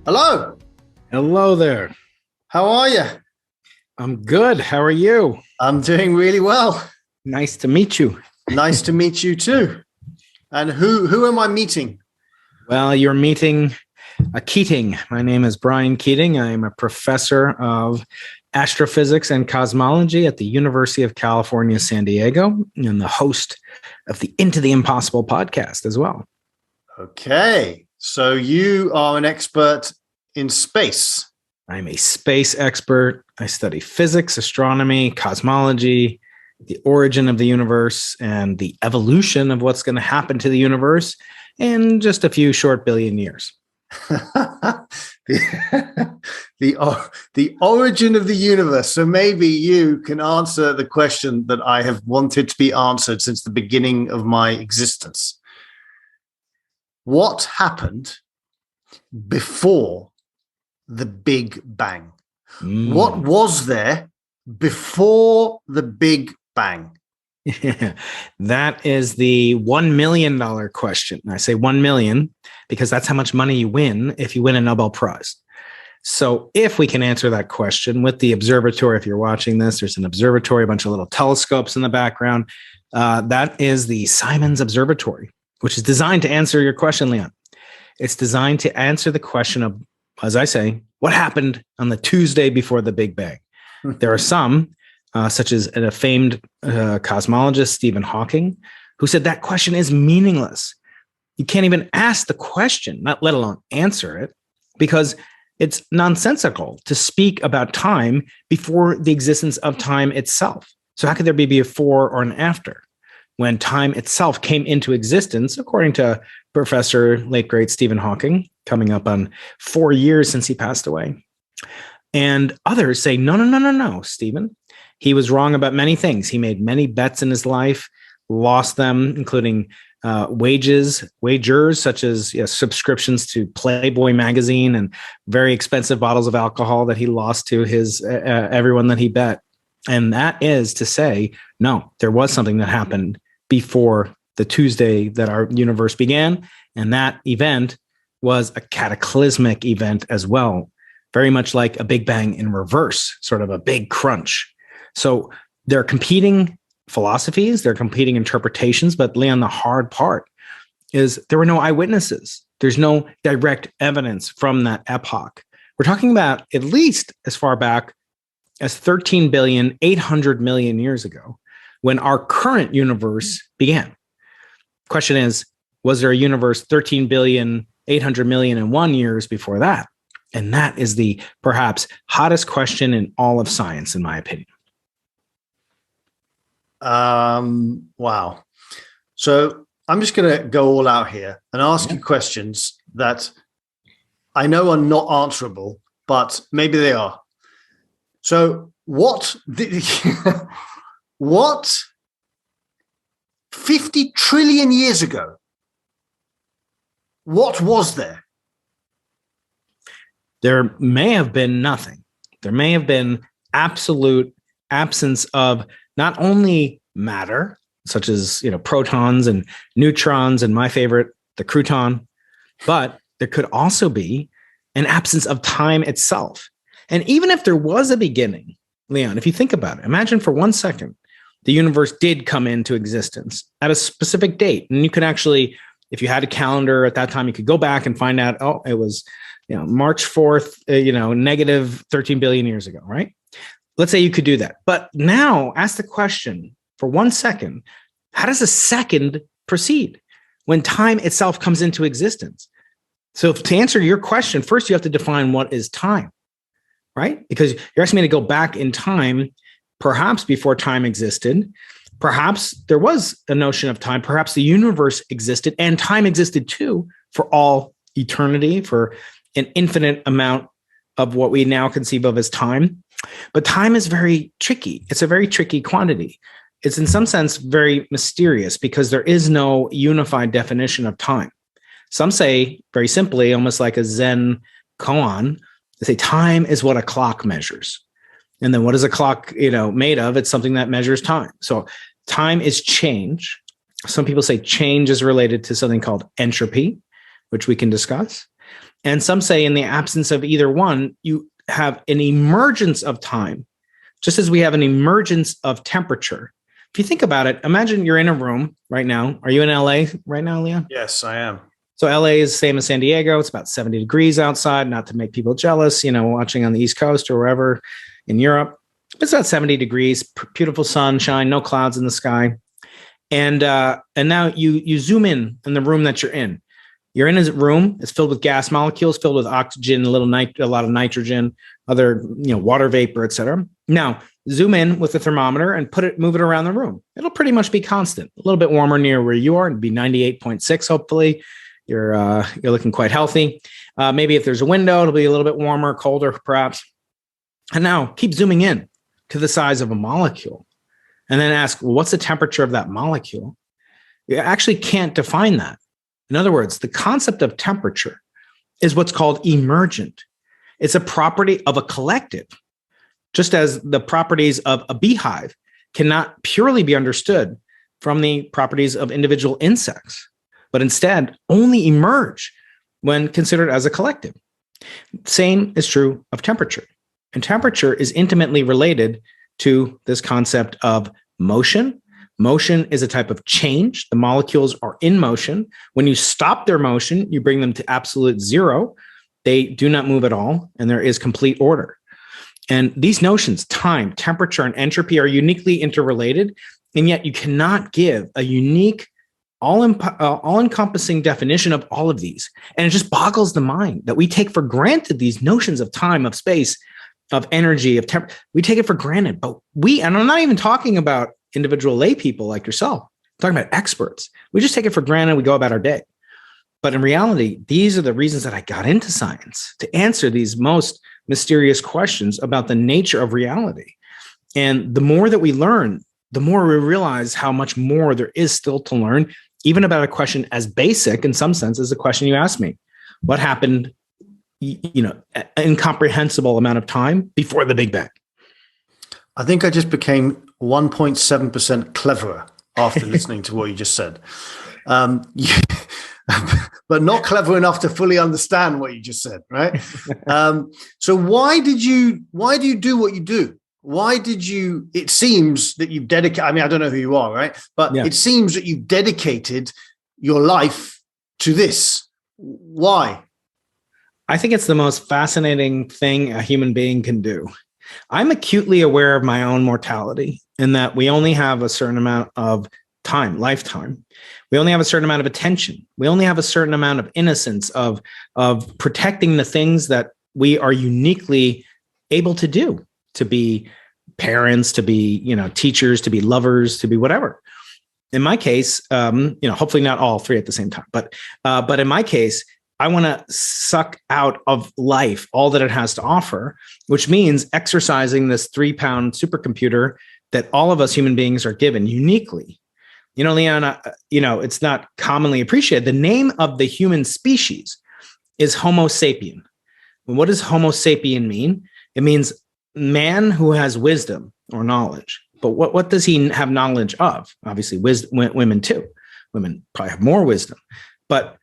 Hello. Hello there. How are you? I'm good. How are you? I'm doing really well. Nice to meet you. Nice to meet you too. And who am I meeting? Well, you're meeting a Keating. My name is Brian Keating. I'm a professor of astrophysics and cosmology at the University of California, San Diego, and the host of the Into the Impossible podcast as well. Okay. So you are an expert in space. I'm a space expert. I study physics, astronomy, cosmology, the origin of the universe, and the evolution of what's going to happen to the universe in just a few short billion years. the origin of the universe. So maybe you can answer the question that I have wanted to be answered since the beginning of my existence. What happened before the Big Bang? What was there before the Big Bang? That is the $1 million question. I say 1 million because that's how much money you win if you win a Nobel Prize. So if we can answer that question with the observatory, if you're watching this, there's an observatory, a bunch of little telescopes in the background. That is the Simons Observatory, which is designed to answer your question, Leon. It's designed to answer the question of, as I say, what happened on the Tuesday before the Big Bang? There are some, such as a famed cosmologist, Stephen Hawking, who said that question is meaningless. You can't even ask the question, not let alone answer it, because it's nonsensical to speak about time before the existence of time itself. So how could there be a before or an after when time itself came into existence, according to Professor late great Stephen Hawking, coming up on 4 years since he passed away? And others say, no, Stephen. He was wrong about many things. He made many bets in his life, lost them, including wagers such as subscriptions to Playboy magazine and very expensive bottles of alcohol that he lost to his everyone that he bet. And that is to say, no, there was something that happened before the Tuesday that our universe began. And that event was a cataclysmic event as well, very much like a Big Bang in reverse, sort of a big crunch. So they're competing philosophies, they're competing interpretations, but Leon, the hard part is there were no eyewitnesses. There's no direct evidence from that epoch. We're talking about at least as far back as 13,800,000,000 years ago, when our current universe began. Question is, was there a universe 13,800,000,001 years before that? And that is the perhaps hottest question in all of science, in my opinion. Wow. So I'm just going to go all out here and ask you questions that I know are not answerable, but maybe they are. So what 50 trillion years ago, what was there? There may have been nothing. There may have been absolute absence of not only matter, such as protons and neutrons, and my favorite, the crouton, but there could also be an absence of time itself. And even if there was a beginning, Leon, if you think about it, imagine for 1 second, the universe did come into existence at a specific date. And you could actually, if you had a calendar at that time, you could go back and find out, oh, it was March 4th, negative 13 billion years ago, right? Let's say you could do that. But now ask the question for 1 second, how does a second proceed when time itself comes into existence? So to answer your question, first you have to define what is time, right? Because you're asking me to go back in time, perhaps before time existed. Perhaps there was a notion of time. Perhaps the universe existed and time existed too for all eternity, for an infinite amount of what we now conceive of as time. But time is very tricky. It's a very tricky quantity. It's in some sense very mysterious because there is no unified definition of time. Some say very simply, almost like a Zen koan, they say time is what a clock measures. And then what is a clock, made of? It's something that measures time. So time is change. Some people say change is related to something called entropy, which we can discuss. And some say in the absence of either one, you have an emergence of time, just as we have an emergence of temperature. If you think about it, imagine you're in a room right now. Are you in LA right now, Leon? Yes, I am. So LA is the same as San Diego. It's about 70 degrees outside, not to make people jealous, watching on the East Coast or wherever in Europe. It's about 70 degrees, beautiful sunshine, no clouds in the sky. And now you zoom in the room that you're in. You're in a room. It's filled with gas molecules, filled with oxygen, a lot of nitrogen, other water vapor, et cetera. Now zoom in with a thermometer and move it around the room. It'll pretty much be constant. A little bit warmer near where you are. It'd be 98.6. Hopefully, you're looking quite healthy. Maybe if there's a window, it'll be a little bit warmer, colder, perhaps. And now keep zooming in to the size of a molecule, and then ask, well, what's the temperature of that molecule? You actually can't define that. In other words, the concept of temperature is what's called emergent. It's a property of a collective, just as the properties of a beehive cannot purely be understood from the properties of individual insects, but instead only emerge when considered as a collective. Same is true of temperature. And temperature is intimately related to this concept of motion. Motion is a type of change. The molecules are in motion. When you stop their motion, you bring them to absolute zero. They do not move at all, and there is complete order. And these notions, time, temperature, and entropy, are uniquely interrelated, and yet you cannot give a unique, all-encompassing definition of all of these. And it just boggles the mind that we take for granted these notions of time, of space, of energy, of temperature. We take it for granted, but and I'm not even talking about individual lay people like yourself. I'm talking about experts. We just take it for granted. We go about our day. But in reality, these are the reasons that I got into science, to answer these most mysterious questions about the nature of reality. And the more that we learn, the more we realize how much more there is still to learn, even about a question as basic in some sense as the question you asked me. What happened, an incomprehensible amount of time before the Big Bang? I think I just became 1.7% cleverer after listening to what you just said. But not clever enough to fully understand what you just said, right? So why do you do what you do? Why did you, it seems that you've dedicated, I mean, I don't know who you are, right? But It seems that you've dedicated your life to this. Why? I think it's the most fascinating thing a human being can do. I'm acutely aware of my own mortality, in that we only have a certain amount of time, lifetime. We only have a certain amount of attention. We only have a certain amount of innocence, of protecting the things that we are uniquely able to do, to be parents, to be, teachers, to be lovers, to be whatever. In my case, hopefully not all three at the same time, but in my case, I want to suck out of life all that it has to offer, which means exercising this 3-pound supercomputer that all of us human beings are given uniquely. Leon, it's not commonly appreciated. The name of the human species is Homo sapien. And what does Homo sapien mean? It means man who has wisdom or knowledge. But what does he have knowledge of? Obviously, women too. Women probably have more wisdom. But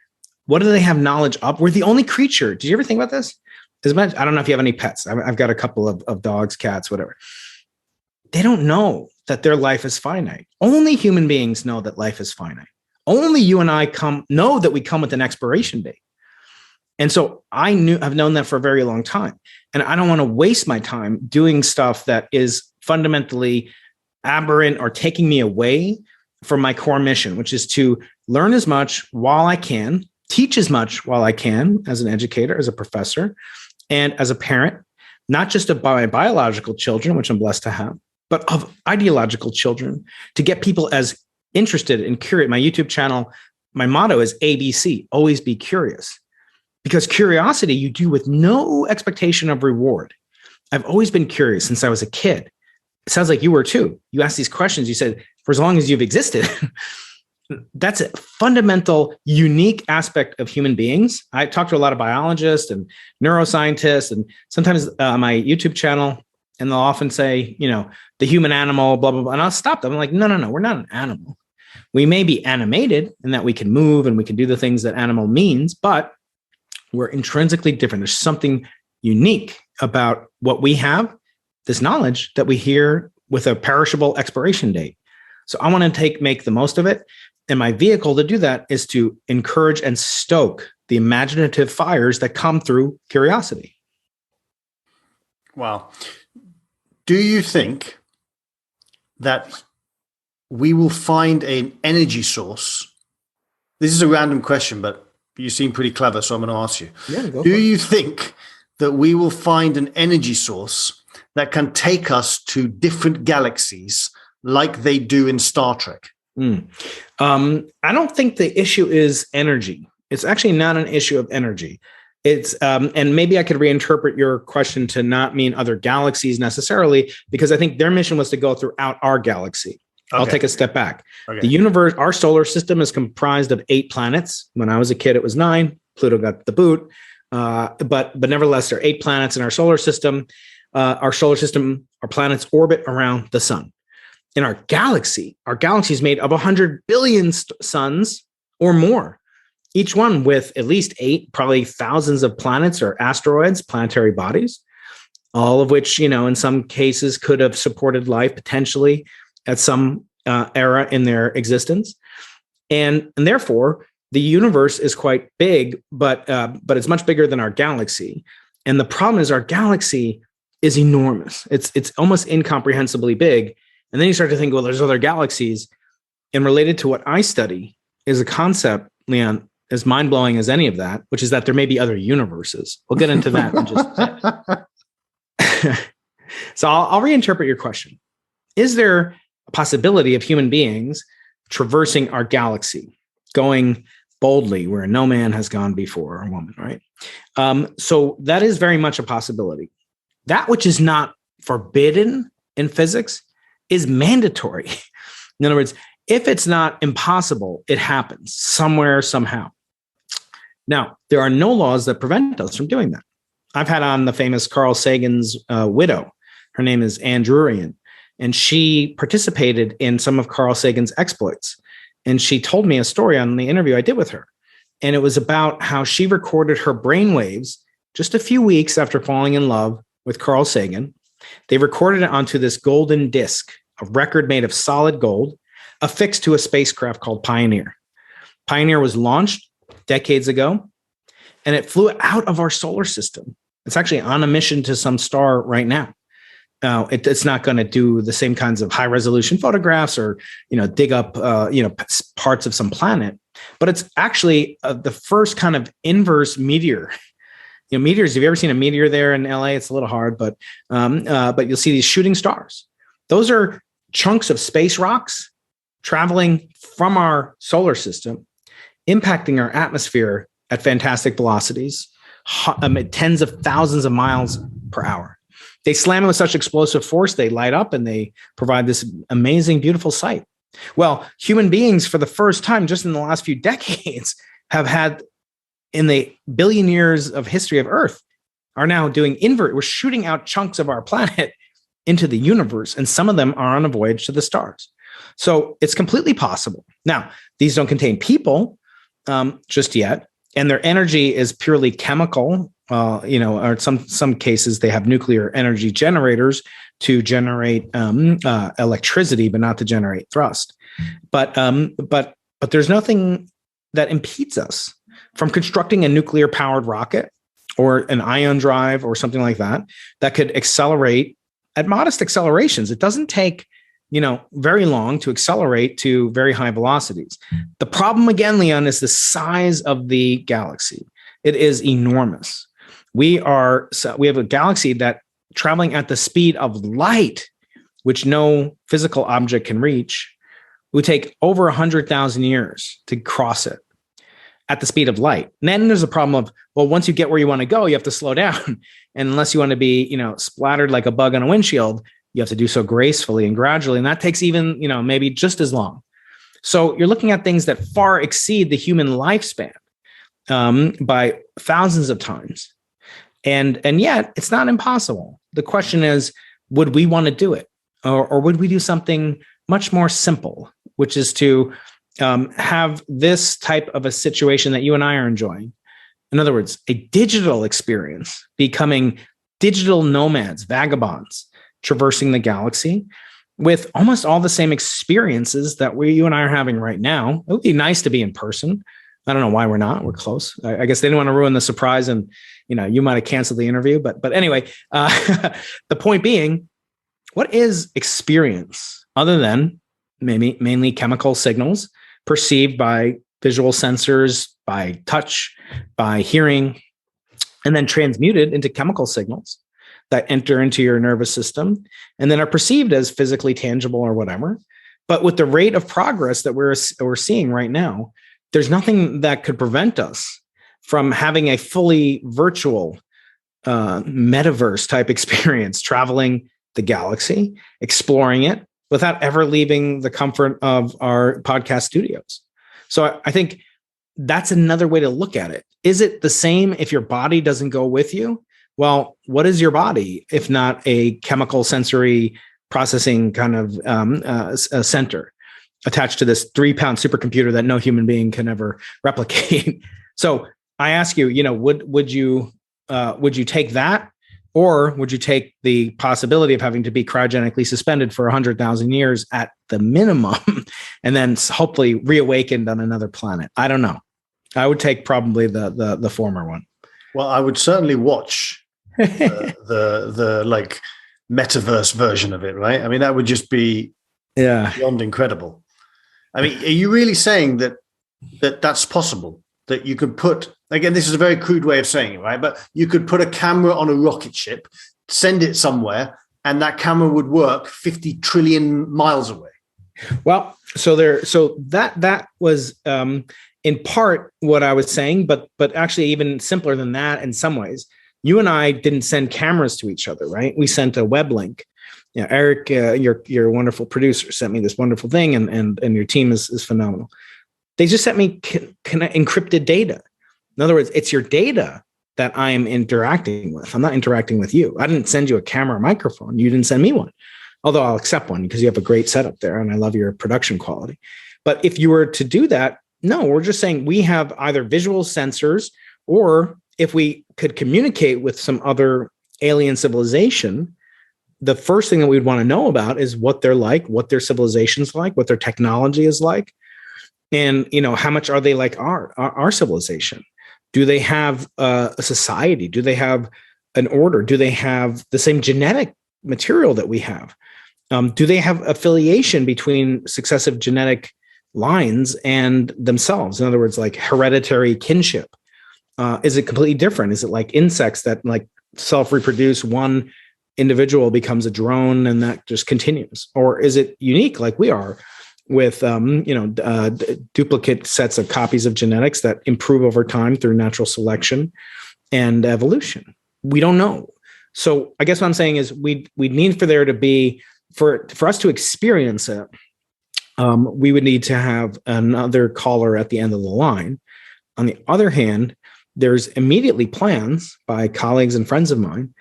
what do they have knowledge of? We're the only creature. Did you ever think about this? I don't know if you have any pets. I've got a couple of dogs, cats, whatever. They don't know that their life is finite. Only human beings know that life is finite. Only you and I know that we come with an expiration date. And so I've known that for a very long time. And I don't want to waste my time doing stuff that is fundamentally aberrant or taking me away from my core mission, which is to learn as much while I can, teach as much while I can as an educator, as a professor, and as a parent, not just of my biological children, which I'm blessed to have, but of ideological children, to get people as interested and curious. My YouTube channel, my motto is ABC, always be curious. Because curiosity you do with no expectation of reward. I've always been curious since I was a kid. It sounds like you were too. You asked these questions. You said, for as long as you've existed. That's a fundamental, unique aspect of human beings. I talk to a lot of biologists and neuroscientists, and sometimes on my YouTube channel, And they'll often say, the human animal, blah, blah, blah. And I'll stop them. I'm like, no, we're not an animal. We may be animated in that we can move and we can do the things that animal means, but we're intrinsically different. There's something unique about what we have, this knowledge that we hear with a perishable expiration date. So I want to make the most of it. And my vehicle to do that is to encourage and stoke the imaginative fires that come through curiosity. Wow. Do you think that we will find an energy source? This is a random question, but you seem pretty clever, so I'm going to ask you. Yeah, go Do you think that we will find an energy source that can take us to different galaxies like they do in Star Trek? I don't think the issue is energy. It's actually not an issue of energy. It's and maybe I could reinterpret your question to not mean other galaxies necessarily, because I think their mission was to go throughout our galaxy. Okay. I'll take a step back. Okay. The universe, our solar system, is comprised of 8 planets. When I was a kid, it was 9. Pluto got the boot, but nevertheless, there are 8 planets in our solar system. Our planets orbit around the sun. In our galaxy is made of 100 billion suns or more, each one with at least 8, probably thousands of planets or asteroids, planetary bodies, all of which, in some cases could have supported life potentially at some era in their existence. And therefore, the universe is quite big, but it's much bigger than our galaxy. And the problem is our galaxy is enormous. It's almost incomprehensibly big. And then you start to think, well, there's other galaxies. And related to what I study is a concept, Leon, as mind-blowing as any of that, which is that there may be other universes. We'll get into that in just a bit. So I'll reinterpret your question. Is there a possibility of human beings traversing our galaxy, going boldly where no man has gone before, a woman, right? So that is very much a possibility. That which is not forbidden in physics is mandatory. In other words, if it's not impossible, it happens somewhere, somehow. Now, there are no laws that prevent us from doing that. I've had on the famous Carl Sagan's widow. Her name is Ann Druyan, and she participated in some of Carl Sagan's exploits. And she told me a story on the interview I did with her. And it was about how she recorded her brainwaves just a few weeks after falling in love with Carl Sagan. They recorded it onto this golden disc, a record made of solid gold, affixed to a spacecraft called Pioneer. Pioneer was launched decades ago, and it flew out of our solar system. It's actually on a mission to some star right now. Now, it's not going to do the same kinds of high-resolution photographs or, dig up, parts of some planet, but it's actually the first kind of inverse meteor. Meteors. Have you ever seen a meteor there in LA? It's a little hard, but you'll see these shooting stars. Those are chunks of space rocks traveling from our solar system, impacting our atmosphere at fantastic velocities, tens of thousands of miles per hour. They slam it with such explosive force, they light up and they provide this amazing, beautiful sight. Well, human beings, for the first time, just in the last few decades, have had, in the billion years of history of Earth, are now doing invert. We're shooting out chunks of our planet into the universe, and some of them are on a voyage to the stars. So it's completely possible. Now, these don't contain people just yet, and their energy is purely chemical. Or in some cases, they have nuclear energy generators to generate electricity, but not to generate thrust. But there's nothing that impedes us from constructing a nuclear-powered rocket or an ion drive or something like that could accelerate at modest accelerations. It doesn't take, very long to accelerate to very high velocities. The problem, again, Leon, is the size of the galaxy. It is enormous. We have a galaxy that traveling at the speed of light, which no physical object can reach, would take over 100,000 years to cross it at the speed of light. And then there's a problem of, well, once you get where you want to go, you have to slow down. And unless you want to be, splattered like a bug on a windshield, you have to do so gracefully and gradually. And that takes even, maybe just as long. So you're looking at things that far exceed the human lifespan by thousands of times. And yet it's not impossible. The question is, would we want to do it? Or would we do something much more simple, which is to have this type of a situation that you and I are enjoying? In other words, a digital experience, becoming digital nomads, vagabonds, traversing the galaxy with almost all the same experiences that you and I are having right now. It would be nice to be in person. I don't know why we're not. We're close. I guess they didn't want to ruin the surprise, and you might have canceled the interview. But anyway, the point being, what is experience other than mainly chemical signals perceived by visual sensors, by touch, by hearing, and then transmuted into chemical signals that enter into your nervous system and then are perceived as physically tangible or whatever. But with the rate of progress that we're seeing right now, there's nothing that could prevent us from having a fully virtual metaverse type experience, traveling the galaxy, exploring it without ever leaving the comfort of our podcast studios. So I think that's another way to look at it. Is it the same if your body doesn't go with you? Well, what is your body if not a chemical sensory processing kind of a center attached to this 3-pound supercomputer that no human being can ever replicate? So I ask you, would you take that, or would you take the possibility of having to be cryogenically suspended for 100,000 years at the minimum, and then hopefully reawakened on another planet? I don't know. I would take probably the former one. Well, I would certainly watch the like metaverse version of it, right? I mean, that would just be beyond incredible. I mean, are you really saying that that's possible? That you could put, again, this is a very crude way of saying it, right? But you could put a camera on a rocket ship, send it somewhere, and that camera would work 50 trillion miles away. Well, so that was in part what I was saying, but actually even simpler than that in some ways. You and I didn't send cameras to each other, right? We sent a web link. Eric, your wonderful producer, sent me this wonderful thing, and your team is phenomenal. They just sent me encrypted data. In other words, it's your data that I am interacting with. I'm not interacting with you. I didn't send you a camera or microphone. You didn't send me one, although I'll accept one because you have a great setup there and I love your production quality. But if you were to do that, no, we're just saying we have either visual sensors, or if we could communicate with some other alien civilization, the first thing that we'd want to know about is what they're like, what their civilization's like, what their technology is like. And, how much are they like our civilization? Do they have a society? Do they have an order? Do they have the same genetic material that we have? Do they have affiliation between successive genetic lines and themselves? In other words, like hereditary kinship. Is it completely different? Is it like insects that like self-reproduce? One individual becomes a drone and that just continues? Or is it unique like we are with, duplicate sets of copies of genetics that improve over time through natural selection and evolution? We don't know. So I guess what I'm saying is we need for there to be, for us to experience it, we would need to have another caller at the end of the line. On the other hand, there's immediately plans by colleagues and friends of mine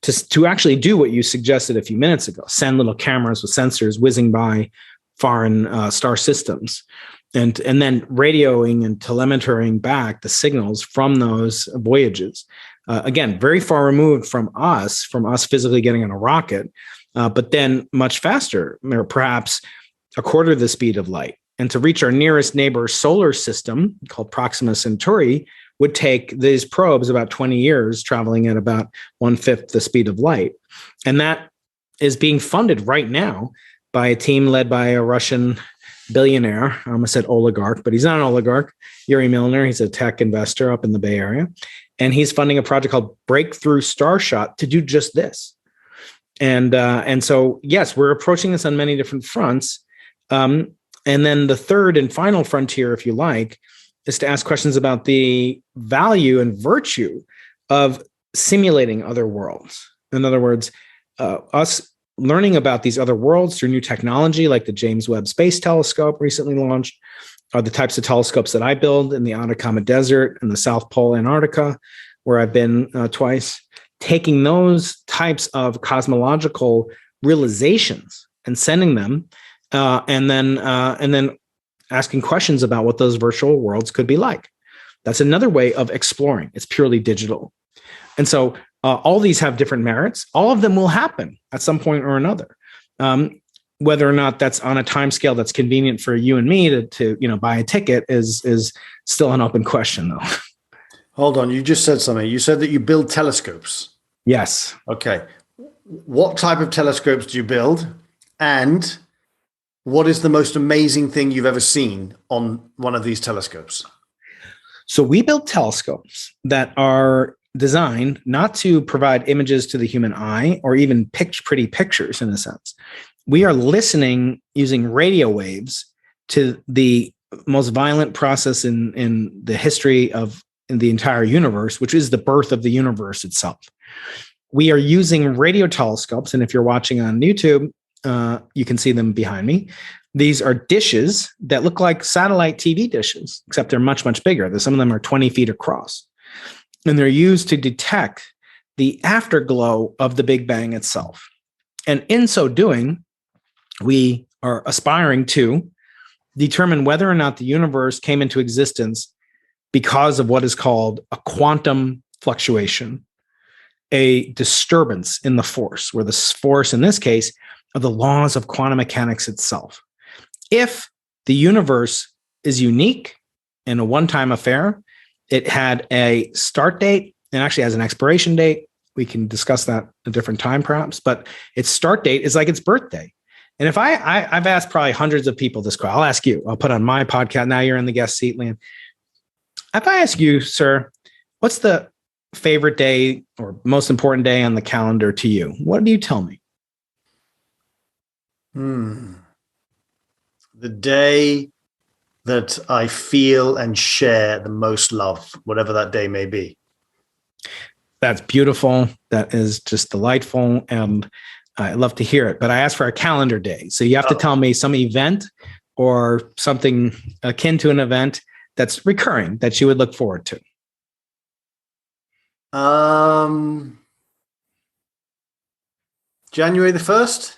to actually do what you suggested a few minutes ago, send little cameras with sensors whizzing by foreign star systems, and then radioing and telemetering back the signals from those voyages. Again, very far removed from us physically getting on a rocket, but then much faster, or perhaps a quarter of the speed of light. And to reach our nearest neighbor solar system, called Proxima Centauri, would take these probes about 20 years, traveling at about 1/5 the speed of light. And that is being funded right now by a team led by a Russian billionaire. I almost said oligarch, but he's not an oligarch. Yuri Milner, he's a tech investor up in the Bay Area. And he's funding a project called Breakthrough Starshot to do just this. And so, yes, we're approaching this on many different fronts. And then the third and final frontier, if you like, is to ask questions about the value and virtue of simulating other worlds. In other words, us learning about these other worlds through new technology, like the James Webb Space Telescope recently launched, are the types of telescopes that I build in the Atacama Desert and the South Pole, Antarctica, where I've been twice. taking those types of cosmological realizations and sending them, and then asking questions about what those virtual worlds could be like. That's another way of exploring. It's purely digital. And so all these have different merits. All of them will happen at some point or another. Whether or not that's on a time scale that's convenient for you and me to buy a ticket is still an open question, though. Hold on. You just said something. You said that you build telescopes. Yes. Okay. What type of telescopes do you build? And what is the most amazing thing you've ever seen on one of these telescopes? So we build telescopes that are designed not to provide images to the human eye or even pretty pictures in a sense. We are listening using radio waves to the most violent process in the history of the entire universe, which is the birth of the universe itself. We are using radio telescopes, and if you're watching on YouTube, you can see them behind me. These are dishes that look like satellite TV dishes, except they're much, much bigger. Some of them are 20 feet across. And they're used to detect the afterglow of the Big Bang itself. And in so doing, we are aspiring to determine whether or not the universe came into existence because of what is called a quantum fluctuation, a disturbance in the force, where the force in this case are the laws of quantum mechanics itself. If the universe is unique and a one-time affair, it had a start date and actually has an expiration date. We can discuss that at a different time perhaps, but its start date is like its birthday. And if I've asked probably hundreds of people this question, I'll ask you, I'll put on my podcast. Now you're in the guest seat, Liam. If I ask you, sir, what's the favorite day or most important day on the calendar to you? What do you tell me? The day that I feel and share the most love, whatever that day may be. That's beautiful. That is just delightful. And I love to hear it. But I asked for a calendar day. So you have to tell me some event or something akin to an event that's recurring that you would look forward to. January the 1st.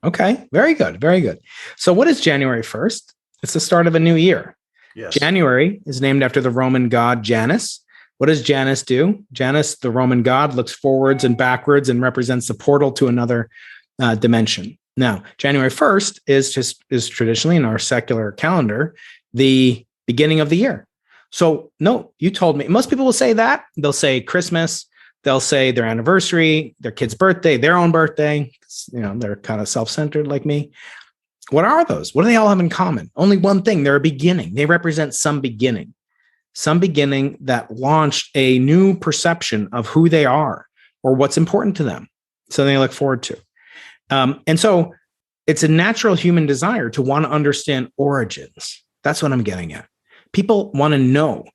Okay, very good, very good. So what is January 1st? It's the start of a new year. Yes. January is named after the Roman god Janus. What does Janus do? Janus, the Roman god, looks forwards and backwards and represents the portal to another dimension. Now, January 1st is traditionally in our secular calendar the beginning of the year. So no, you told me. Most people will say that. They'll say Christmas. They'll say their anniversary, their kid's birthday, their own birthday. They're kind of self-centered like me. What are those? What do they all have in common? Only one thing. They're a beginning. They represent some beginning that launched a new perception of who they are or what's important to them. So they look forward to. And so it's a natural human desire to want to understand origins. That's what I'm getting at. People want to know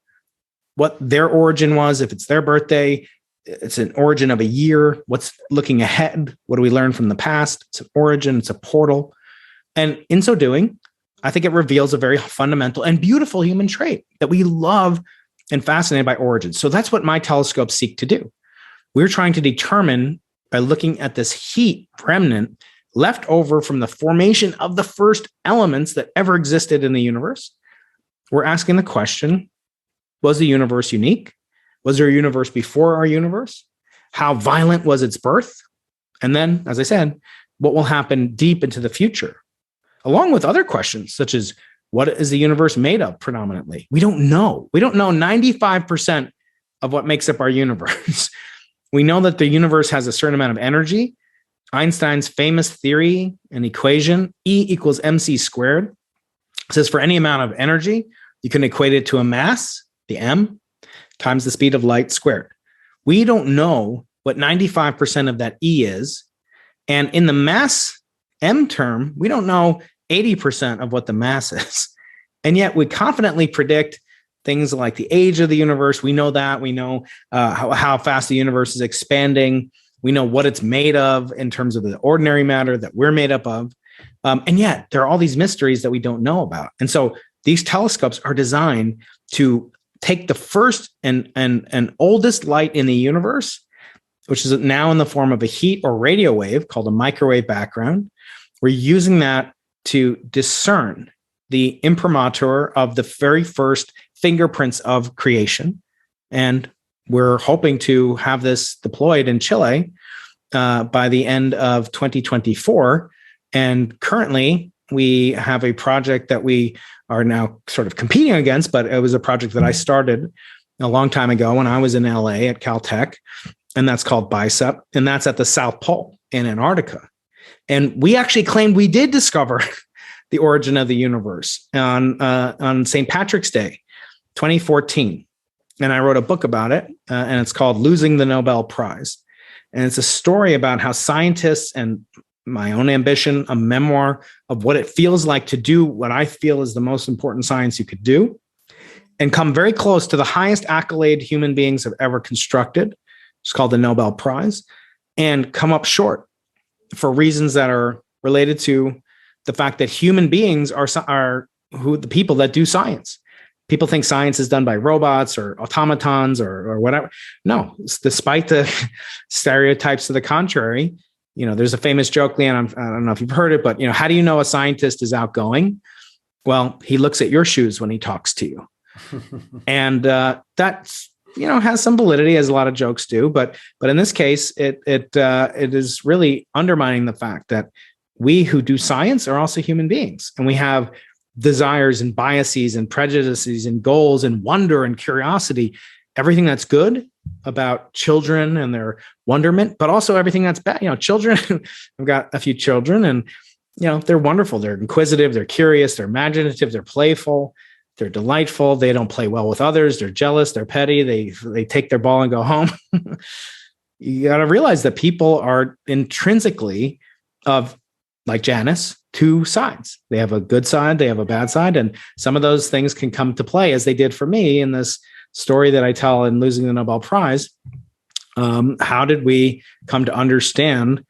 what their origin was. If it's their birthday, it's an origin of a year. What's looking ahead? What do we learn from the past? It's an origin. It's a portal. And in so doing, I think it reveals a very fundamental and beautiful human trait that we love and fascinated by origins. So that's what my telescopes seek to do. We're trying to determine by looking at this heat remnant left over from the formation of the first elements that ever existed in the universe. We're asking the question, was the universe unique? Was there a universe before our universe? How violent was its birth? And then, as I said, what will happen deep into the future? Along with other questions, such as what is the universe made of predominantly? We don't know. We don't know 95% of what makes up our universe. We know that the universe has a certain amount of energy. Einstein's famous theory and equation, E equals mc squared, says for any amount of energy, you can equate it to a mass, the m, times the speed of light squared. We don't know what 95% of that E is. And in the mass m term, we don't know 80% of what the mass is. And yet we confidently predict things like the age of the universe. We know that. We know how fast the universe is expanding. We know what it's made of in terms of the ordinary matter that we're made up of. And yet there are all these mysteries that we don't know about. And so these telescopes are designed to take the first and oldest light in the universe, which is now in the form of a heat or radio wave called a microwave background. We're using that to discern the imprimatur of the very first fingerprints of creation. And we're hoping to have this deployed in Chile by the end of 2024. And currently, we have a project that we are now sort of competing against, but it was a project that I started a long time ago when I was in LA at Caltech, and that's called BICEP, and that's at the South Pole in Antarctica. And we actually claimed we did discover the origin of the universe on St. Patrick's Day, 2014. And I wrote a book about it, and it's called Losing the Nobel Prize. And it's a story about how scientists and my own ambition, a memoir of what it feels like to do what I feel is the most important science you could do, and come very close to the highest accolade human beings have ever constructed. It's called the Nobel Prize, and come up short for reasons that are related to the fact that human beings are who the people that do science. People think science is done by robots or automatons or whatever. No, despite the stereotypes to the contrary, there's a famous joke, Leon, I don't know if you've heard it, but, how do you know a scientist is outgoing? Well, he looks at your shoes when he talks to you. And that's, has some validity, as a lot of jokes do. But in this case, it is really undermining the fact that we who do science are also human beings, and we have desires and biases and prejudices and goals and wonder and curiosity, everything that's good about children and their wonderment, but also everything that's bad. Children, I've got a few children, and, they're wonderful. They're inquisitive, they're curious, they're imaginative, they're playful, they're delightful. They don't play well with others. They're jealous, they're petty. They take their ball and go home. You got to realize that people are intrinsically like Janice, two sides. They have a good side, they have a bad side. And some of those things can come to play, as they did for me in this story that I tell in Losing the Nobel Prize. How did we come to understand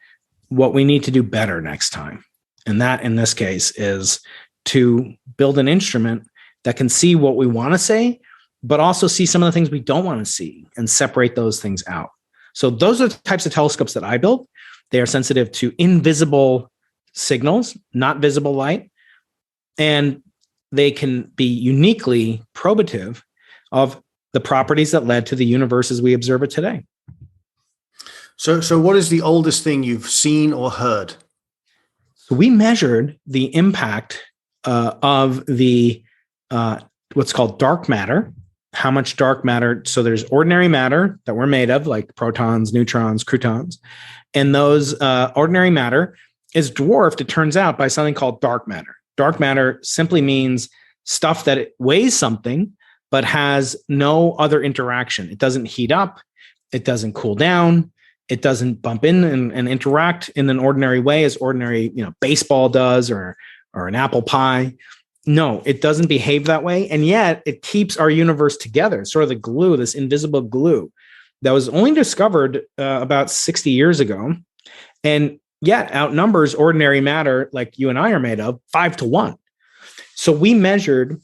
what we need to do better next time? And that, in this case, is to build an instrument that can see what we want to say, but also see some of the things we don't want to see and separate those things out. So those are the types of telescopes that I built. They are sensitive to invisible signals, not visible light, and they can be uniquely probative of the properties that led to the universe as we observe it today. So what is the oldest thing you've seen or heard? So we measured the impact of the what's called dark matter, how much dark matter. So there's ordinary matter that we're made of, like protons, neutrons, croutons, and those ordinary matter is dwarfed, it turns out, by something called dark matter. Dark matter simply means stuff that it weighs something, but has no other interaction. It doesn't heat up. It doesn't cool down. It doesn't bump in and interact in an ordinary way as ordinary, baseball does or an apple pie. No, it doesn't behave that way. And yet it keeps our universe together. It's sort of the glue, this invisible glue that was only discovered about 60 years ago. And yet outnumbers ordinary matter like you and I are made of 5-1. So we measured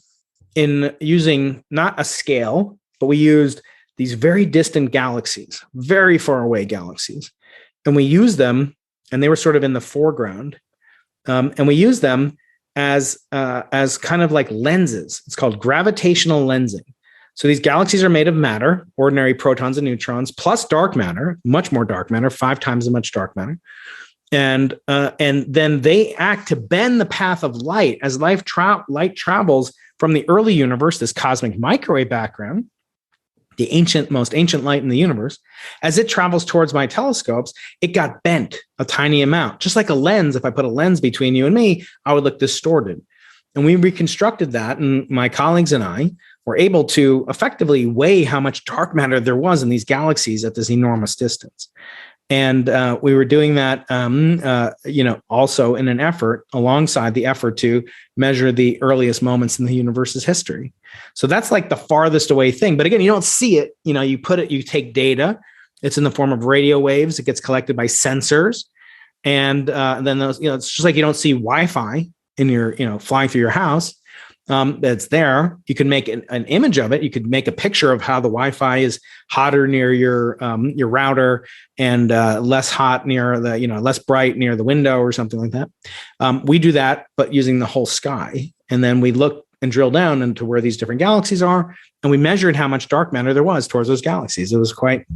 in using not a scale, but we used these very distant galaxies, very far away galaxies. And we used them, and they were sort of in the foreground. And we used them as kind of like lenses. It's called gravitational lensing. So these galaxies are made of matter, ordinary protons and neutrons, plus dark matter, much more dark matter, 5 times as much dark matter. And then they act to bend the path of light as light travels from the early universe, this cosmic microwave background, the most ancient light in the universe. As it travels towards my telescopes, it got bent a tiny amount, just like a lens. If I put a lens between you and me, I would look distorted. And we reconstructed that, and my colleagues and I were able to effectively weigh how much dark matter there was in these galaxies at this enormous distance. And we were doing that, also in an effort alongside the effort to measure the earliest moments in the universe's history. So that's like the farthest away thing. But again, you don't see it. You take data. It's in the form of radio waves. It gets collected by sensors. And then those, it's just like you don't see Wi-Fi in your, flying through your house. that's there. You can make an image of it. You could make a picture of how the Wi-Fi is hotter near your router and less hot near the, less bright near the window or something like that. We do that, but using the whole sky. And then we look and drill down into where these different galaxies are, and we measured how much dark matter there was towards those galaxies. It was quite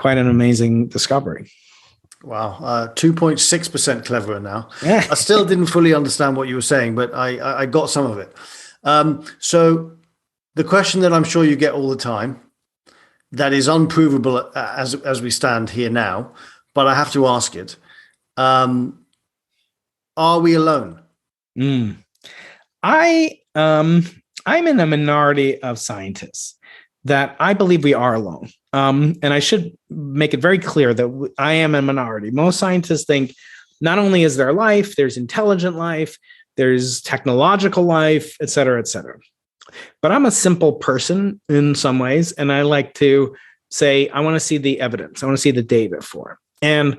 an amazing discovery. Wow, 2.6% cleverer now. Yeah. I still didn't fully understand what you were saying, but I got some of it. So the question that I'm sure you get all the time, that is unprovable as we stand here now, but I have to ask it. Are we alone? I'm in a minority of scientists that I believe we are alone. And I should make it very clear that I am a minority. Most scientists think not only is there life, there's intelligent life, there's technological life, et cetera, et cetera. But I'm a simple person in some ways, and I like to say, I want to see the evidence. I want to see the data for it. And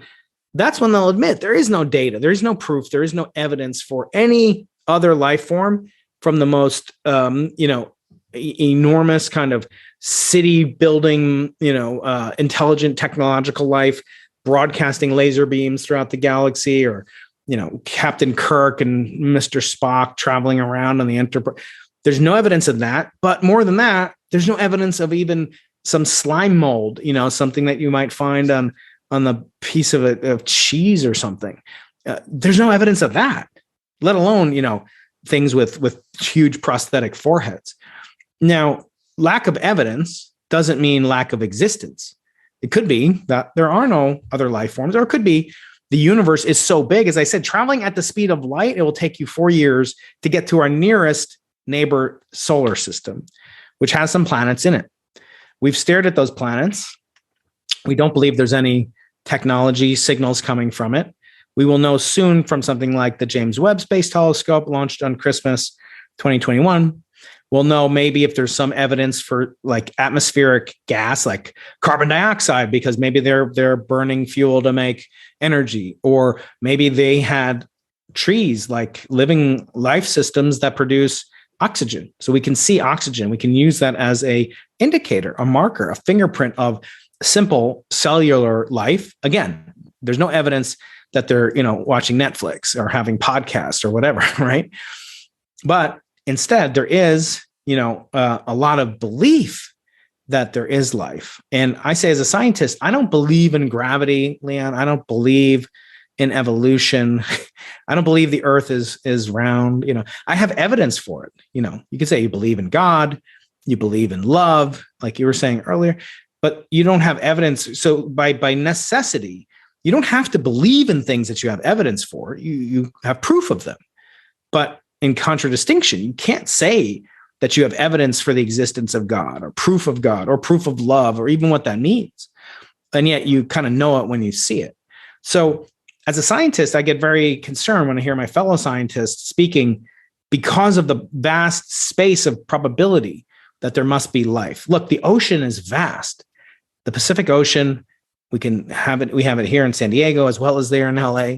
that's when they'll admit there is no data, there is no proof, there is no evidence for any other life form from the most, enormous kind of city building, intelligent technological life, broadcasting laser beams throughout the galaxy, or, Captain Kirk and Mr. Spock traveling around on the Enterprise. There's no evidence of that. But more than that, there's no evidence of even some slime mold, something that you might find on the piece of cheese or something. There's no evidence of that, let alone, things with huge prosthetic foreheads. Now, lack of evidence doesn't mean lack of existence. It could be that there are no other life forms, or it could be the universe is so big. As I said, traveling at the speed of light, it will take you 4 years to get to our nearest neighbor solar system, which has some planets in it. We've stared at those planets. We don't believe there's any technology signals coming from it. We will know soon from something like the James Webb Space Telescope launched on Christmas 2021. We'll know maybe if there's some evidence for like atmospheric gas, like carbon dioxide, because maybe they're burning fuel to make energy, or maybe they had trees, like living life systems that produce oxygen. So we can see oxygen. We can use that as a indicator, a marker, a fingerprint of simple cellular life. Again, there's no evidence that they're, watching Netflix or having podcasts or whatever, right? But instead, there is, a lot of belief that there is life. And I say, as a scientist, I don't believe in gravity, Leon. I don't believe in evolution. I don't believe the earth is round. I have evidence for it. You could say you believe in God, you believe in love, like you were saying earlier, but you don't have evidence. So by necessity, you don't have to believe in things that you have evidence for. You have proof of them. But in contradistinction, you can't say that you have evidence for the existence of God, or proof of God, or proof of love, or even what that means. And yet you kind of know it when you see it. So as a scientist, I get very concerned when I hear my fellow scientists speaking, because of the vast space of probability that there must be life. Look, the ocean is vast. The Pacific Ocean, we have it here in San Diego as well as there in LA.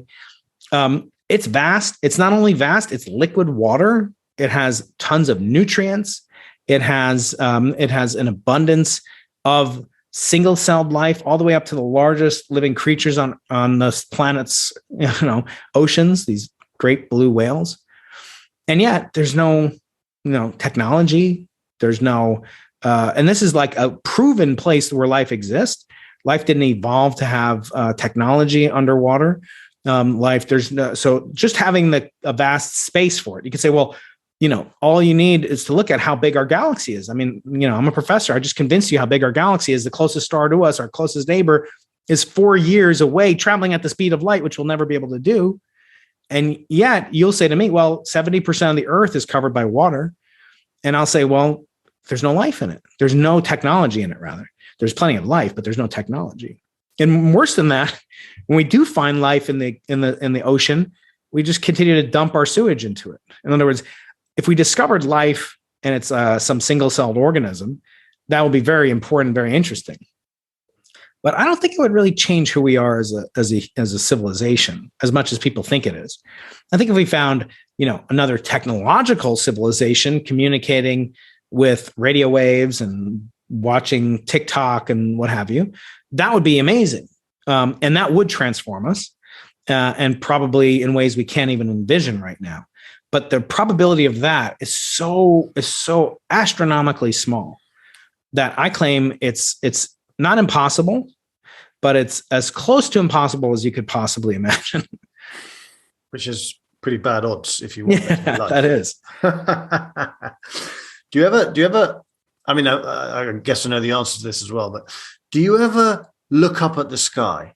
It's vast. It's not only vast, it's liquid water. It has tons of nutrients. It has an abundance of single-celled life, all the way up to the largest living creatures on the planet's oceans, these great blue whales. And yet there's no technology. There's no and this is like a proven place where life exists. Life didn't evolve to have technology underwater. So just having a vast space for it, you could say, well, all you need is to look at how big our galaxy is. I mean, I'm a professor. I just convinced you how big our galaxy is. The closest star to us, our closest neighbor, is 4 years away, traveling at the speed of light, which we'll never be able to do. And yet you'll say to me, well, 70% of the earth is covered by water. And I'll say, well, there's no life in it. There's no technology in it, rather. There's plenty of life, but there's no technology. And worse than that, when we do find life in the ocean, we just continue to dump our sewage into it. In other words, if we discovered life and it's some single-celled organism, that would be very important, very interesting. but I don't think it would really change who we are as a civilization as much as people think it is. I think if we found, another technological civilization communicating with radio waves and watching TikTok and what have you, that would be amazing. And that would transform us, and probably in ways we can't even envision right now. But the probability of that is so astronomically small that I claim it's not impossible, but it's as close to impossible as you could possibly imagine. Which is pretty bad odds if you want. Yeah, that is. Do you ever? I mean, I guess I know the answer to this as well, but do you ever look up at the sky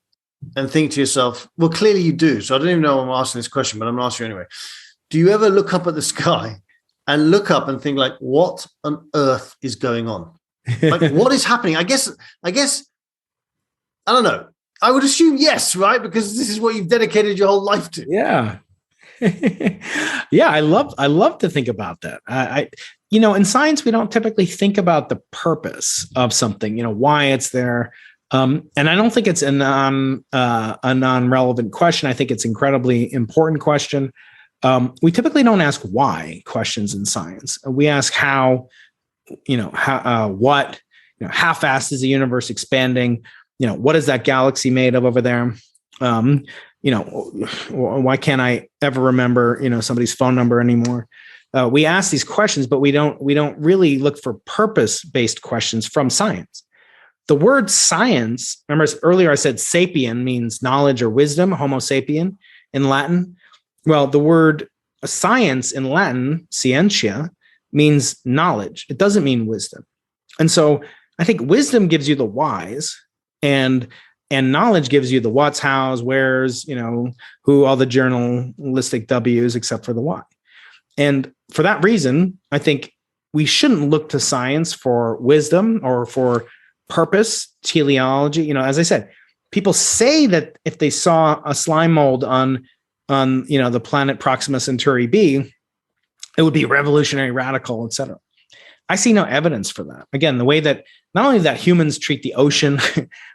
and think to yourself, well, clearly you do. So I don't even know I'm asking this question, but I'm going to ask you anyway. Do you ever look up at the sky and look up and think like, what on earth is going on? Like, what is happening? I guess, I don't know. I would assume yes, right? Because this is what you've dedicated your whole life to. Yeah. Yeah. I love to think about that. In science, we don't typically think about the purpose of something, why it's there. And I don't think it's a non-relevant question. I think it's an incredibly important question. We typically don't ask why questions in science. We ask how, what, how fast is the universe expanding? What is that galaxy made of over there? Why can't I ever remember, somebody's phone number anymore? We ask these questions, but we don't really look for purpose-based questions from science. The word science, remember earlier I said sapien means knowledge or wisdom, homo sapien in Latin. Well, the word science in Latin, scientia, means knowledge. It doesn't mean wisdom. And so I think wisdom gives you the whys, and knowledge gives you the what's, how's, where's, who, all the journalistic W's except for the why. And for that reason, I think we shouldn't look to science for wisdom or for purpose, teleology. As I said, people say that if they saw a slime mold on the planet Proxima Centauri B, it would be revolutionary, radical, etc. I see no evidence for that. Again, the way that not only that humans treat the ocean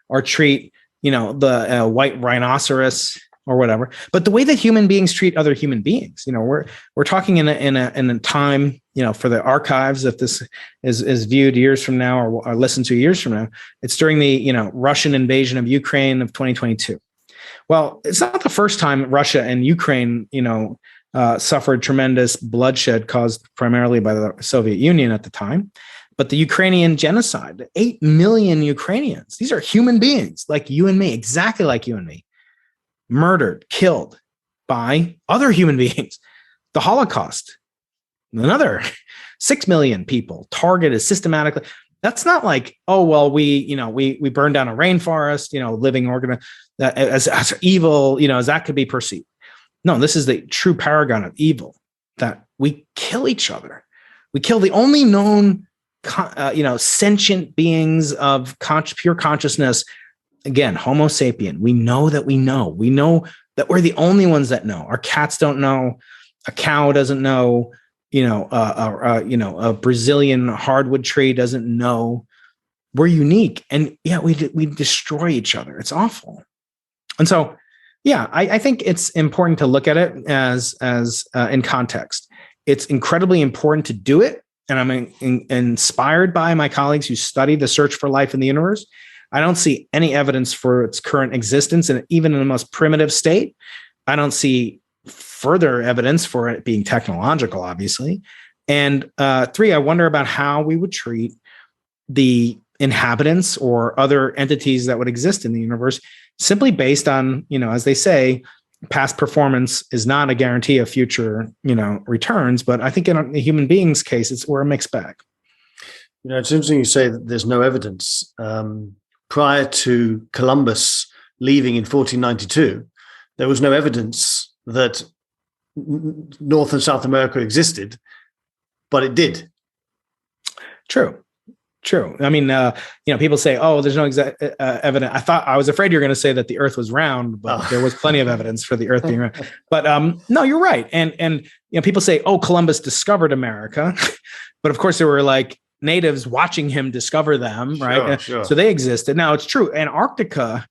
or treat the white rhinoceros or whatever, but the way that human beings treat other human beings. We're talking in a time, for the archives, if this is viewed years from now or listened to years from now, it's during the Russian invasion of Ukraine of 2022. Well, it's not the first time Russia and Ukraine, suffered tremendous bloodshed caused primarily by the Soviet Union at the time. But the Ukrainian genocide, 8 million Ukrainians, these are human beings like you and me, exactly like you and me, murdered, killed by other human beings. The Holocaust, another 6 million people targeted systematically. That's not like, oh, well, we burned down a rainforest, living organ as evil, as that could be perceived. No, this is the true paragon of evil, that we kill each other. We kill the only known, sentient beings of pure consciousness. Again, Homo sapien. We know that we know that we're the only ones that know. Our cats don't know. A cow doesn't know. A Brazilian hardwood tree doesn't know. We're unique, and we destroy each other. It's awful. And so, I think it's important to look at it as in context. It's incredibly important to do it, and I'm inspired by my colleagues who study the search for life in the universe. I don't see any evidence for its current existence, and even in the most primitive state, I don't see further evidence for it being technological, obviously. And 3, I wonder about how we would treat the inhabitants or other entities that would exist in the universe simply based on, as they say, past performance is not a guarantee of future, returns. But I think in a human being's case, we're a mixed bag. It's interesting you say that there's no evidence. Prior to Columbus leaving in 1492, there was no evidence that North and South America existed, but it did. True. I mean, people say, "Oh, there's no evidence." I was afraid you were going to say that the Earth was round, but there was plenty of evidence for the Earth being round. But no, you're right. And people say, "Oh, Columbus discovered America," but of course there were like natives watching him discover them, right? Sure. So they existed. Now it's true. Antarctica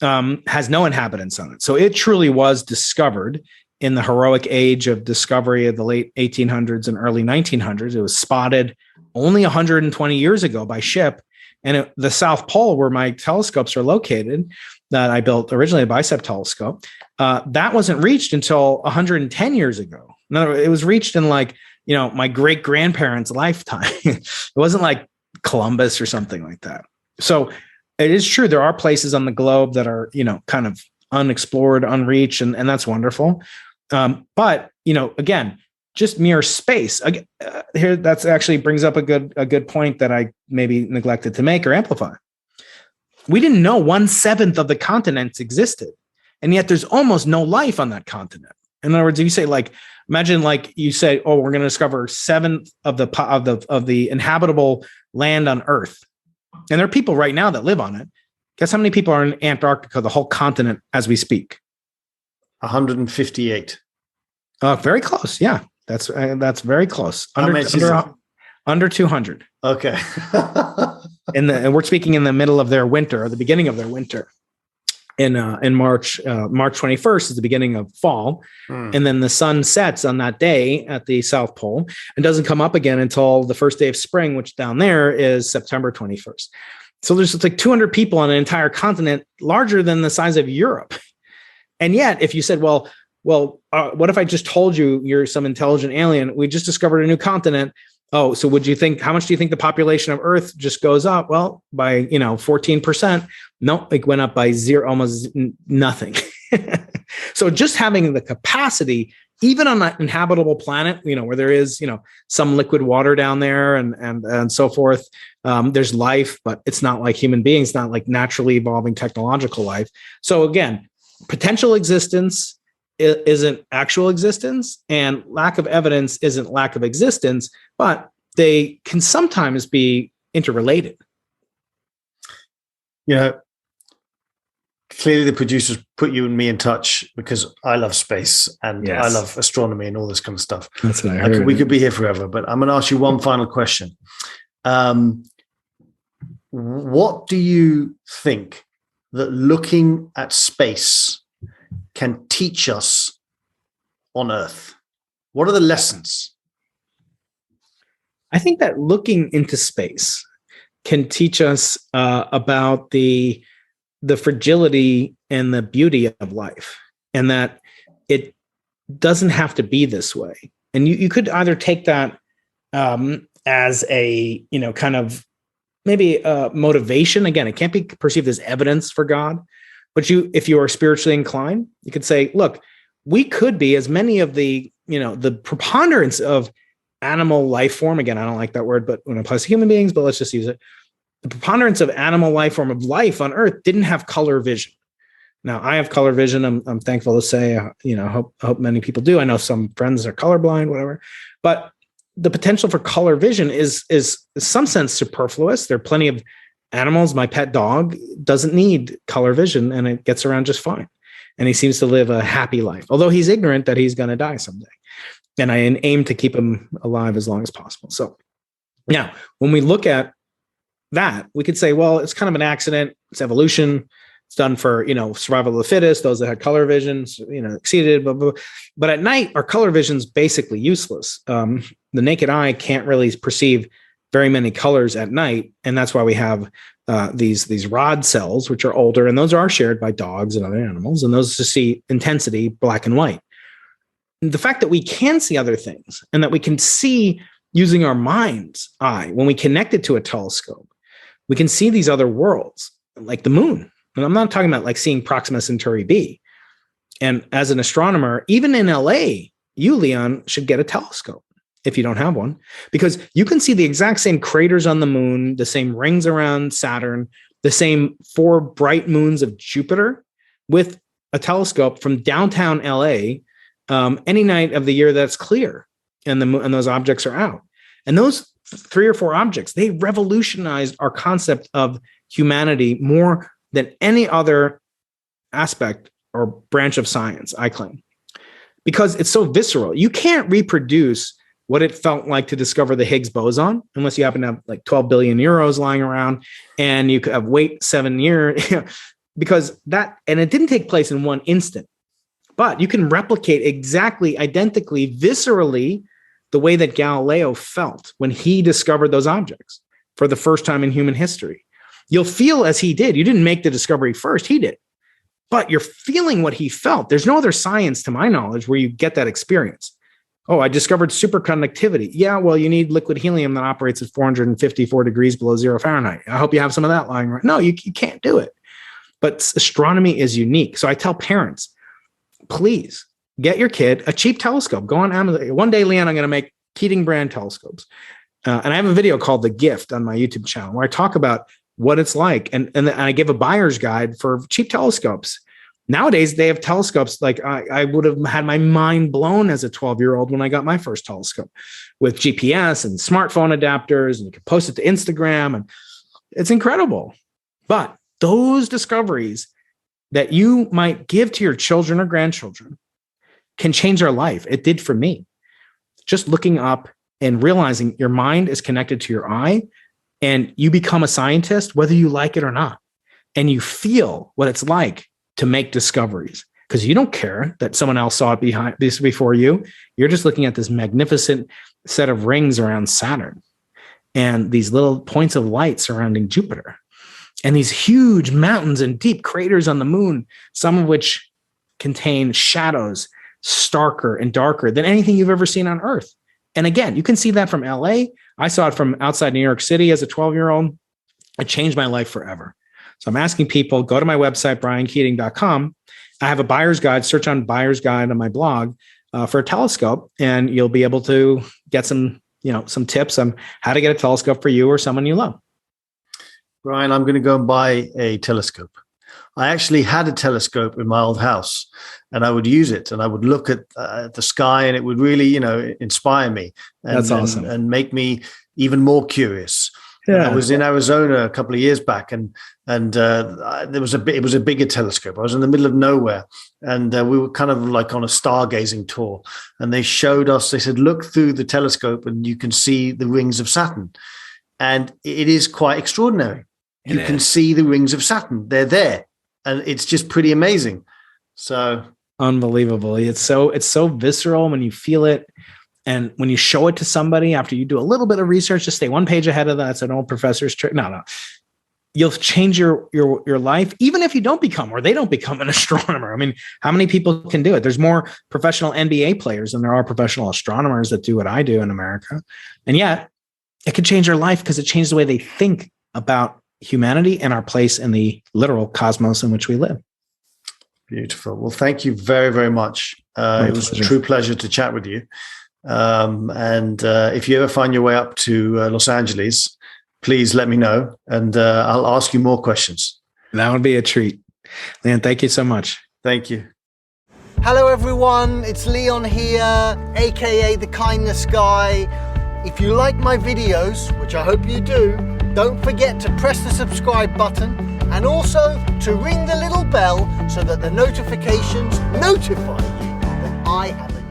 has no inhabitants on it. So it truly was discovered in the heroic age of discovery of the late 1800s and early 1900s. It was spotted only 120 years ago by ship. And the South Pole, where my telescopes are located, that I built originally, a bicep telescope, that wasn't reached until 110 years ago. In other words, it was reached in my great grandparents' lifetime. It wasn't like Columbus or something like that. So it is true. There are places on the globe that are, kind of unexplored, unreached, and that's wonderful. But, again, just mere space. Here, that's actually brings up a good point that I maybe neglected to make or amplify. We didn't know 1/7 of the continents existed, and yet there's almost no life on that continent. In other words, if you say imagine you say, oh, we're going to discover 1/7 of the inhabitable land on Earth, and there are people right now that live on it. Guess how many people are in Antarctica, the whole continent, as we speak? 158. Very close. Yeah, that's very close. Under 200. Okay. And we're speaking in the middle of their winter, or the beginning of their winter. In March 21st is the beginning of fall. And then the sun sets on that day at the South Pole and doesn't come up again until the first day of spring, which down there is September 21st. So there's 200 people on an entire continent larger than the size of Europe. And yet, if you said, well, what if I just told you you're some intelligent alien? We just discovered a new continent. Oh, so how much do you think the population of Earth just goes up? Well, by, 14%. No, it went up by zero, almost nothing. So just having the capacity, even on an inhabitable planet, where there is, some liquid water down there and so forth, there's life, but it's not like human beings, not like naturally evolving technological life. So again, potential existence isn't actual existence, and lack of evidence isn't lack of existence, but they can sometimes be interrelated. Clearly the producers put you and me in touch because I love space and I love astronomy and all this kind of stuff. That's what I heard. We could be here forever, but I'm going to ask you one final question. What do you think that looking at space can teach us on Earth? What are the lessons? I think that looking into space can teach us about the fragility and the beauty of life, and that it doesn't have to be this way. And you could either take that as a, kind of maybe motivation. Again, it can't be perceived as evidence for God, but if you are spiritually inclined, you could say, look, we could be, as many of the preponderance of animal life form. Again, I don't like that word, but when it applies to human beings, but let's just use it. The preponderance of animal life form of life on Earth didn't have color vision. Now, I have color vision. I'm thankful to say, hope many people do. I know some friends are colorblind, whatever, but the potential for color vision is in some sense superfluous. There are plenty of animals. My pet dog doesn't need color vision, and it gets around just fine. And he seems to live a happy life, although he's ignorant that he's going to die someday. And I aim to keep him alive as long as possible. So now, when we look at that, we could say, well, it's kind of an accident. It's evolution. It's done for, survival of the fittest. Those that had color visions, exceeded, blah, blah, blah. But at night, our color vision is basically useless. The naked eye can't really perceive very many colors at night. And that's why we have these rod cells, which are older, and those are shared by dogs and other animals. And those just see intensity, black and white. And the fact that we can see other things, and that we can see using our mind's eye, when we connect it to a telescope, we can see these other worlds like the moon. And I'm not talking about seeing Proxima Centauri B. And as an astronomer, even in LA, you, Leon, should get a telescope if you don't have one, because you can see the exact same craters on the moon, the same rings around Saturn, the same 4 bright moons of Jupiter with a telescope from downtown LA any night of the year that's clear and those objects are out. And those 3 or 4 objects, they revolutionized our concept of humanity more than any other aspect or branch of science, I claim, because it's so visceral. You can't reproduce what it felt like to discover the Higgs boson, unless you happen to have like 12 billion euros lying around and you could have wait 7 years, because that, and it didn't take place in one instant, but you can replicate exactly, identically, viscerally, the way that Galileo felt when he discovered those objects for the first time in human history. You'll feel as he did. You didn't make the discovery first, he did. But you're feeling what he felt. There's no other science, to my knowledge, where you get that experience. Oh, I discovered superconductivity. Yeah, well, you need liquid helium that operates at 454 degrees below 0 Fahrenheit. I hope you have some of that lying around. No, you can't do it. But astronomy is unique. So I tell parents, please get your kid a cheap telescope. Go on Amazon. One day, Leanne, I'm going to make Keating brand telescopes. And I have a video called The Gift on my YouTube channel where I talk about what it's like. And I give a buyer's guide for cheap telescopes. Nowadays, they have telescopes like I would have had my mind blown as a 12-year-old when I got my first telescope with GPS and smartphone adapters, and you can post it to Instagram, and it's incredible. But those discoveries that you might give to your children or grandchildren can change their life. It did for me. Just looking up and realizing your mind is connected to your eye, and you become a scientist, whether you like it or not. And you feel what it's like to make discoveries, because you don't care that someone else saw it before you. You're just looking at this magnificent set of rings around Saturn and these little points of light surrounding Jupiter and these huge mountains and deep craters on the moon, some of which contain shadows starker and darker than anything you've ever seen on Earth. And again, you can see that from LA. I saw it from outside New York City as a 12-year-old. It changed my life forever. So I'm asking people, go to my website, briankeating.com. I have a buyer's guide. Search on buyer's guide on my blog for a telescope, and you'll be able to get some tips on how to get a telescope for you or someone you love. Brian, I'm going to go and buy a telescope. I actually had a telescope in my old house, and I would use it, and I would look at the sky, and it would really, inspire me. And, that's awesome. And make me even more curious. Yeah. I was in Arizona a couple of years back, and it was a bigger telescope. I was in the middle of nowhere, and we were kind of like on a stargazing tour. And they showed us. They said, "Look through the telescope, and you can see the rings of Saturn." And it is quite extraordinary. You can see the rings of Saturn; they're there, and it's just pretty amazing. So unbelievable! It's so visceral when you feel it. And when you show it to somebody after you do a little bit of research, just stay one page ahead of that. It's an old professor's trick. No. You'll change your life, even if you don't become, or they don't become an astronomer. I mean, how many people can do it? There's more professional NBA players than there are professional astronomers that do what I do in America. And yet it can change their life because it changed the way they think about humanity and our place in the literal cosmos in which we live. Beautiful. Well, thank you very, very much. It was a true pleasure to chat with you. And if you ever find your way up to Los Angeles, please let me know, and I'll ask you more questions. That would be a treat. Leon, thank you so much. Thank you. Hello everyone, it's Leon here, aka the Kindness Guy. If you like my videos, which I hope you do, don't forget to press the subscribe button and also to ring the little bell so that the notifications notify you that I have a